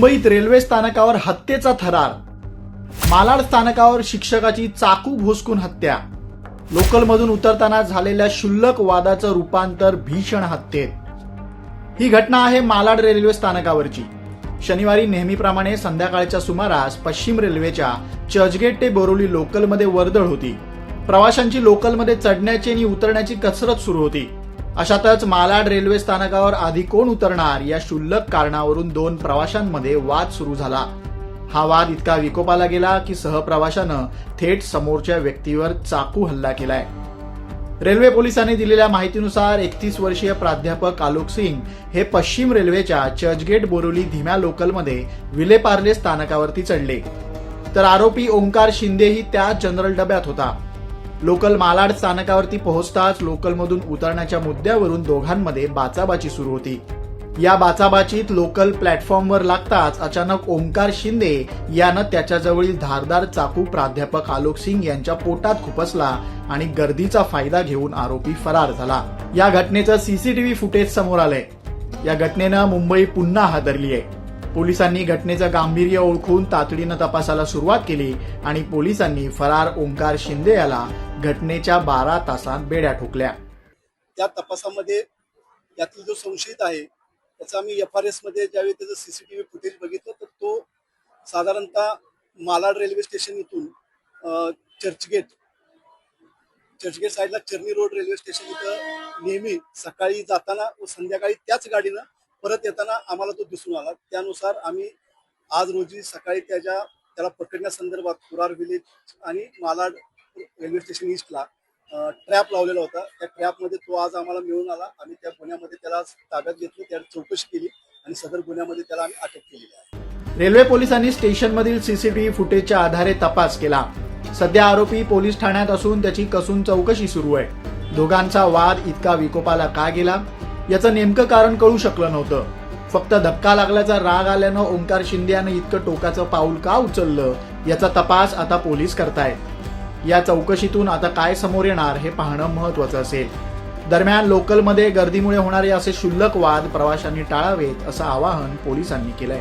मुंबईत रेल्वे स्थानकावर हत्येचा थरार. मालाड स्थानकावर शिक्षकाची चाकू भोसकून हत्या. लोकलमधून उतरताना झालेल्या क्षुल्लक वादाचं रूपांतर भीषण हत्येत. ही घटना आहे मालाड रेल्वे स्थानकावरची. शनिवारी नेहमीप्रमाणे संध्याकाळच्या सुमारास पश्चिम रेल्वेच्या चर्चगेट ते बोरिवली लोकलमध्ये वर्दळ होती. प्रवाशांची लोकलमध्ये चढण्याची आणि उतरण्याची कसरत सुरू होती. अशातच मालाड रेल्वे स्थानकावर आधी कोण उतरणार या क्षुल्लक कारणावरून दोन प्रवाशांमध्ये वाद सुरू झाला. हा वाद इतका विकोपाला गेला की सहप्रवाशानं थेट समोरच्या व्यक्तीवर चाकू हल्ला केलाय. रेल्वे पोलिसांनी दिलेल्या माहितीनुसार 31 वर्षीय प्राध्यापक आलोक सिंग हे पश्चिम रेल्वेच्या चर्चगेट बोरिवली धीम्या लोकलमध्ये विलेपार्ले स्थानकावरती चढले, तर आरोपी ओंकार शिंदेही त्या जनरल डब्यात होता. लोकल मालाड स्थानकावरती पोहोचताच लोकलमधून उतरण्याच्या मुद्द्यावरून दोघांमध्ये बाचाबाची सुरू होती. या बाचाबाचीत लोकल प्लॅटफॉर्मवर लागताच अचानक ओंकार शिंदे यानं त्याच्याजवळील धारदार चाकू प्राध्यापक आलोक सिंग यांच्या पोटात खुपसला आणि गर्दीचा फायदा घेऊन आरोपी फरार झाला. या घटनेचं सीसीटीव्ही फुटेज समोर आलंय. या घटनेनं मुंबई पुन्हा हादरली आहे. पोलिसांनी घटनेचं गांभीर्य ओळखून तातडीनं तपासाला सुरुवात केली आणि पोलिसांनी फरार ओंकार शिंदे याला घटनेच्या 12 तासांत बेड्या ठोकल्या. त्या तपासामध्ये यातील जो संशयित आहे त्याचा आम्ही FRS मध्ये ज्यावेळी त्याचं सीसीटीव्ही फुटेज बघितलं तर तो साधारणतः मालाड रेल्वे स्टेशन इथून चर्चगेट साईडला चर्नी रोड रेल्वे स्टेशन इथं नेहमी सकाळी जाताना व संध्याकाळी त्याच गाडीनं परत येताना आम्हाला तो दिसून आला. त्यानुसार आम्ही आज रोजी सकाळी त्याला पकडण्यासंदर्भात कुरार विलेज आणि मालाड रेल्वे स्टेशन ईस्टला ट्रॅप लावलेला होता. त्या ट्रॅपमध्ये तो आज आम्हाला मिळून आला. आम्ही त्या गुन्ह्यामध्ये त्याला ताब्यात घेतलं, त्याला चौकशी केली आणि सदर गुन्ह्यामध्ये त्याला आम्ही अटक केलेली आहे. रेल्वे पोलिसांनी स्टेशनमधील सीसीटीव्ही फुटेजच्या आधारे तपास केला. सध्या आरोपी पोलीस ठाण्यात असून त्याची कसून चौकशी सुरू आहे. दोघांचा वाद इतका विकोपाला का गेला याचं नेमकं कारण कळू शकलं नव्हतं. फक्त धक्का लागल्याचा राग आल्यानं ओंकार शिंदे यानं इतकं टोकाचं पाऊल का उचललं याचा तपास आता पोलीस करतायत. या चौकशीतून आता काय समोर येणार हे पाहणं महत्वाचं असेल. दरम्यान लोकलमध्ये गर्दीमुळे होणारे असे क्षुल्लक वाद प्रवाशांनी टाळावेत असं आवाहन पोलिसांनी केलंय.